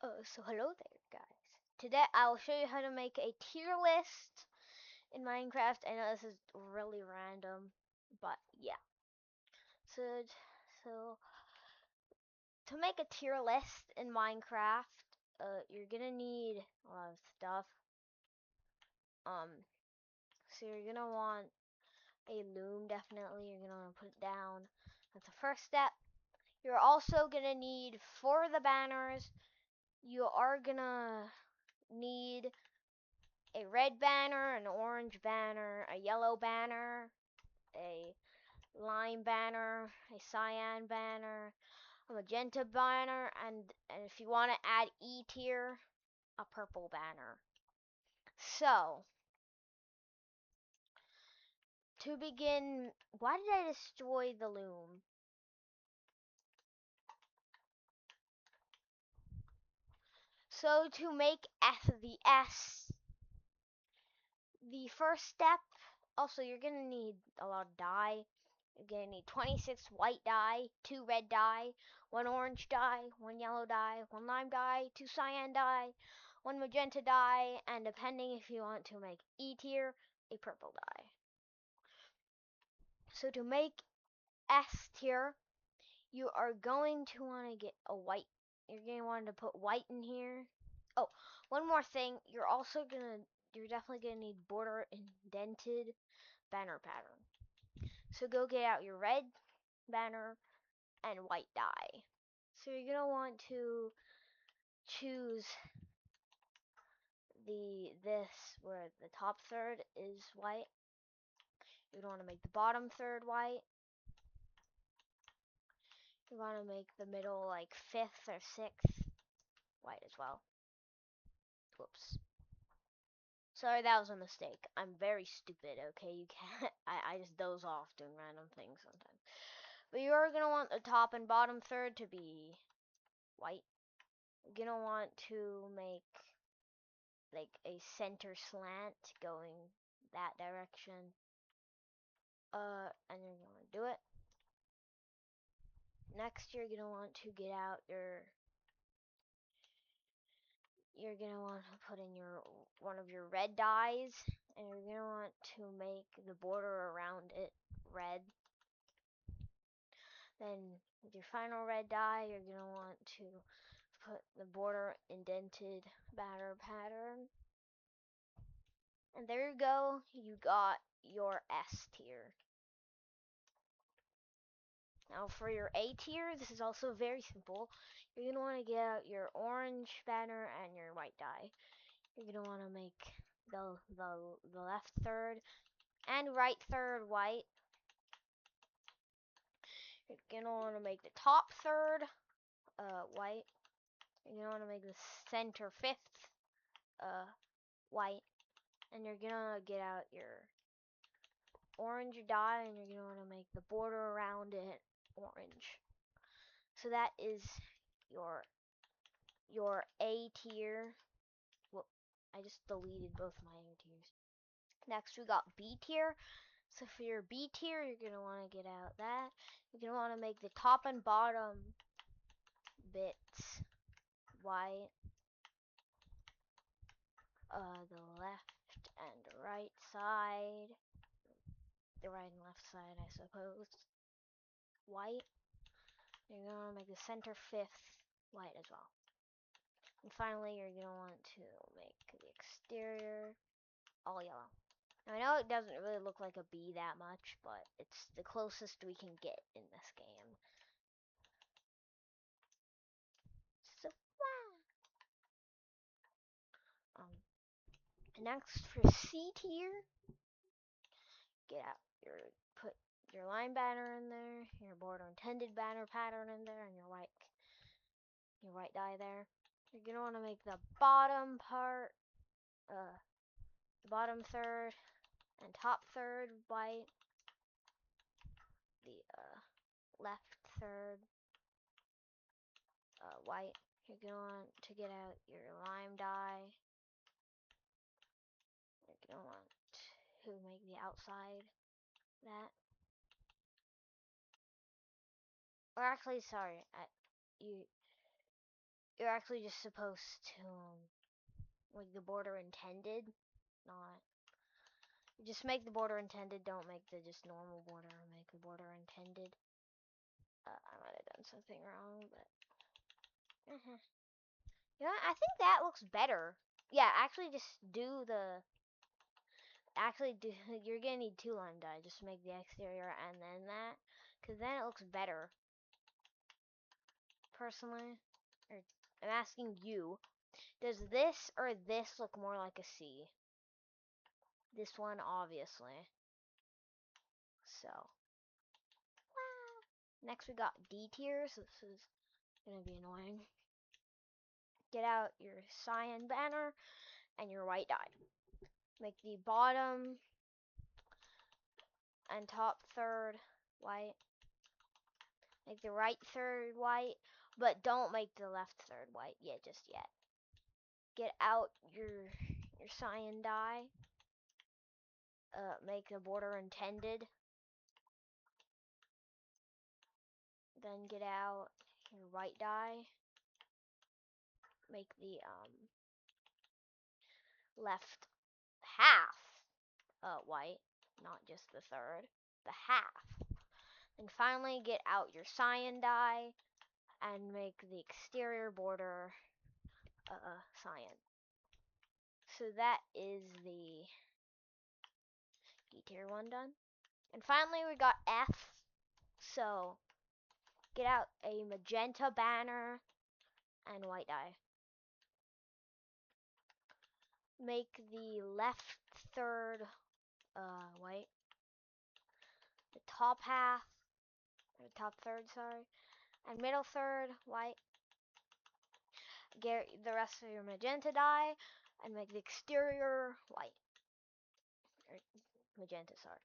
So hello there, guys. Today I'll show you how to make a tier list in Minecraft. I know this is really random, but yeah. So, so to make a tier list in Minecraft, you're gonna need a lot of stuff. Um, so you're gonna want a loom, definitely. You're gonna want to put it down. That's the first step. You're also gonna need, for the banners, you are gonna need a red banner, an orange banner, a yellow banner, a lime banner, a cyan banner, a magenta banner, and if you want to add E tier, a purple banner. So, to begin, why did I destroy the loom? So, to make the S, the first step, also you're going to need a lot of dye. You're going to need 26 white dye, 2 red dye, 1 orange dye, 1 yellow dye, 1 lime dye, 2 cyan dye, 1 magenta dye, and depending if you want to make E tier, a purple dye. So to make S tier, you are going to want to get a white. You're going to want to put white in here. Oh, one more thing. You're definitely going to need border indented banner pattern. So go get out your red banner and white dye. So you're gonna want to choose this where the top third is white. You want to make the bottom third white. You want to make the middle like fifth or sixth white as well. Whoops. Sorry, that was a mistake. I'm very stupid, okay? You can't. I just doze off doing random things sometimes. But you're gonna want the top and bottom third to be white. You're gonna want to make like a center slant going that direction. And you're gonna do it. Next, you're gonna want to get out your. You're gonna want to put in your one of your red dyes, and you're gonna want to make the border around it red. Then, with your final red dye, you're gonna want to put the border indented banner pattern. And there you go. You got your S tier. Now for your A tier, this is also very simple. You're going to want to get out your orange banner and your white dye. You're going to want to make the left third and right third white. You're going to want to make the top third white. You're going to want to make the center fifth white. And you're going to get out your orange dye and you're going to want to make the border around it orange. So that is your A tier. Well, I just deleted both my A tiers. Next, we got B tier. So for your B tier, you're gonna want to get out that. You're gonna want to make the top and bottom bits white. The left and right side, the right and left side, I suppose, white. You're gonna make the center fifth white as well. And finally, you're gonna want to make the exterior all yellow. Now, I know it doesn't really look like a bee that much, but it's the closest we can get in this game. So, um, next for C tier, get out put your line banner in there, your border intended banner pattern in there, and your white dye there. You're gonna want to make the bottom part, the bottom third and top third white, the left third white. You're gonna want to get out your lime dye. You're gonna want to make the outside that. Or actually, sorry, you you're actually just supposed to like the border intended, not just make the border intended. Don't make the just normal border. Make the border intended. I might have done something wrong, but yeah, I think that looks better. Yeah, actually, just do the. Actually, do you're gonna need 2 lime dye. Just make the exterior and then that, cause then it looks better. Personally, or I'm asking you, does this or this look more like a C? This one, obviously. So, next we got D tier. So this is gonna be annoying. Get out your cyan banner and your white dye. Make the bottom and top third white. Make the right third white, but don't make the left third white yet, just yet. Get out your cyan dye. Make the border intended. Then get out your white dye. Make the left half white, not just the third, the half. And finally get out your cyan dye and make the exterior border cyan. So that is the D tier one done. And finally we got F. So get out a magenta banner and white dye. Make the left third white. The top half, or top third, sorry, and middle third white. Get the rest of your magenta dye and make the exterior white. Or magenta, sorry.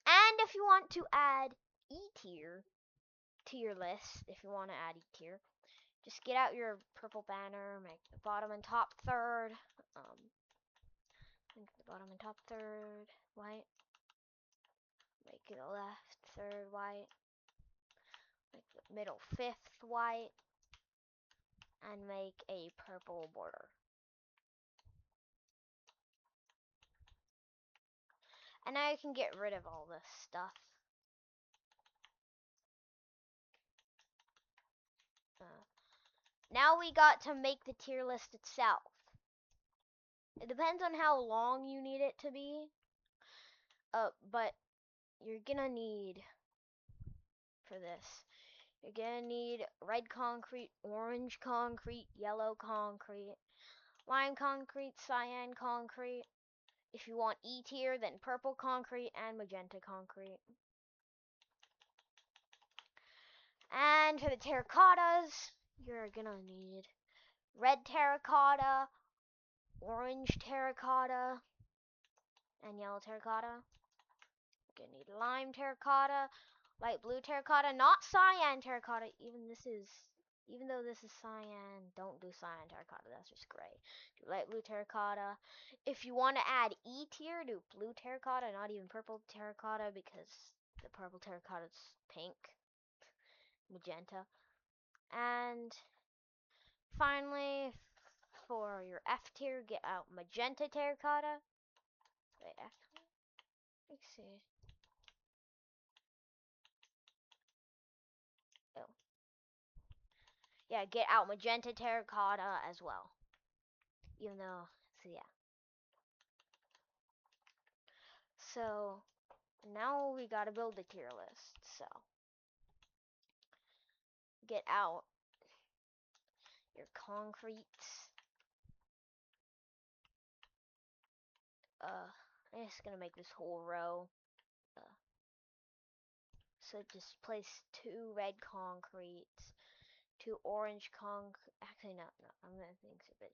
And if you want to add E tier to your list, if you want to add E tier, just get out your purple banner, make the bottom and top third, make the bottom and top third white, make the left third white, make the middle fifth white, and make a purple border. And now you can get rid of all this stuff. Now we got to make the tier list itself. It depends on how long you need it to be. But you're gonna need, for this, you're gonna need red concrete, orange concrete, yellow concrete, lime concrete, cyan concrete. If you want E tier, then purple concrete and magenta concrete. And for the terracottas, you're gonna need red terracotta, orange terracotta, and yellow terracotta. You're gonna need lime terracotta, light blue terracotta, not cyan terracotta. Even though this is cyan, don't do cyan terracotta. That's just gray. Do light blue terracotta. If you want to add E tier, do blue terracotta, not even purple terracotta, because the purple terracotta is pink, magenta. And finally, for your F tier, get out magenta terracotta. Wait, F. Let's see. Oh. Yeah, get out magenta terracotta as well. Even though, so yeah. So, now we gotta build a tier list. So, get out your concrete. I'm just gonna make this whole row. So just place 2 red concretes, 2 orange concrete. Actually, no, I'm gonna think of it.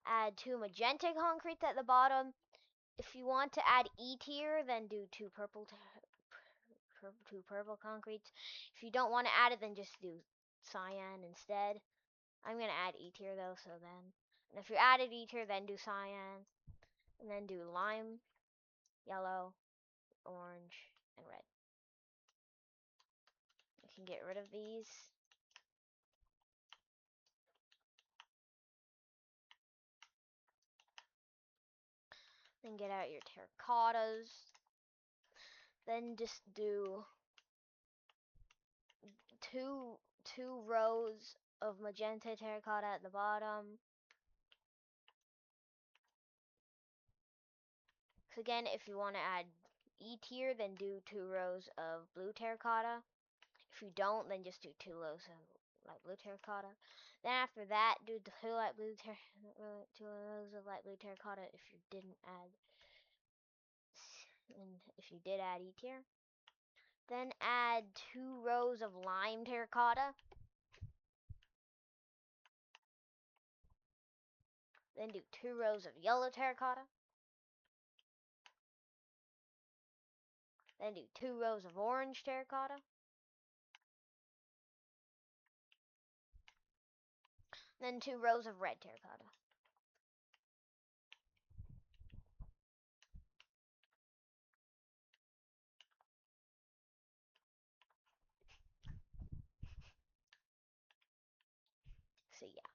Add 2 magenta concretes at the bottom. If you want to add E tier, then do 2 purple concretes. If you don't want to add it, then just do cyan instead. I'm gonna add E tier though, so then. And if you added E tier, then do cyan, and then do lime, yellow, orange, and red. You can get rid of these. Then get out your terracottas. Then just do two rows of magenta terracotta at the bottom. So again, if you want to add E tier, then do 2 rows of blue terracotta. If you don't, then just do 2 rows of light blue terracotta. Then after that, do 2 2 rows of light blue terracotta if you didn't add, and if you did add E tier. Then add 2 rows of lime terracotta. Then do 2 rows of yellow terracotta. Then do 2 rows of orange terracotta. Then 2 rows of red terracotta. So yeah.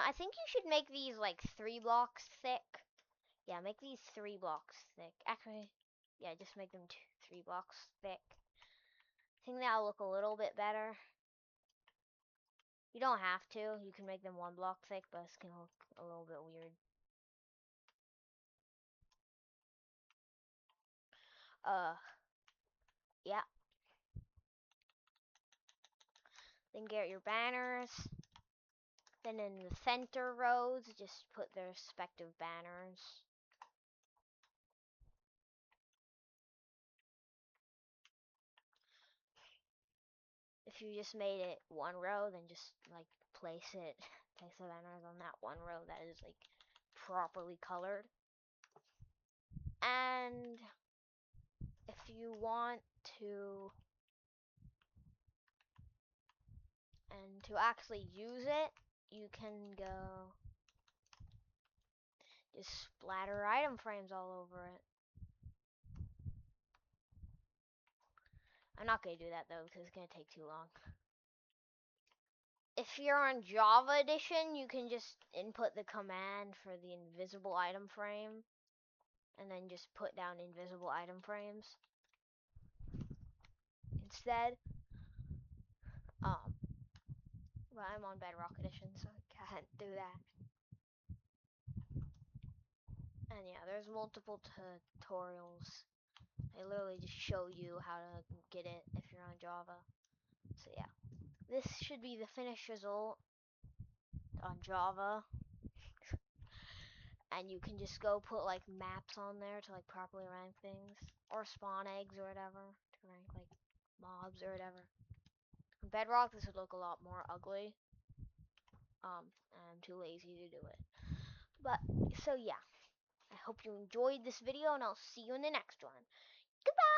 I think you should make these like 3 blocks thick. Yeah, make these 3 blocks thick. Actually, yeah, just make them 3 blocks thick. I think that'll look a little bit better. You don't have to. You can make them 1 block thick, but it's gonna look a little bit weird. Yeah. Then get your banners. Then in the center rows, just put their respective banners. If you just made it 1 row, then just like place the banners on that 1 row that is like properly colored. And if you want to actually use it, you can go just splatter item frames all over it. I'm not gonna do that though because it's gonna take too long. If you're on Java Edition, you can just input the command for the invisible item frame and then just put down invisible item frames instead. But I'm on Bedrock Edition, so I can't do that. And yeah, there's multiple tutorials. I literally just show you how to get it if you're on Java. So yeah, this should be the finished result on Java. And you can just go put like maps on there to like properly rank things, or spawn eggs or whatever to rank like mobs or whatever. On Bedrock, this would look a lot more ugly. I'm too lazy to do it. But so yeah, I hope you enjoyed this video, and I'll see you in the next one. Goodbye.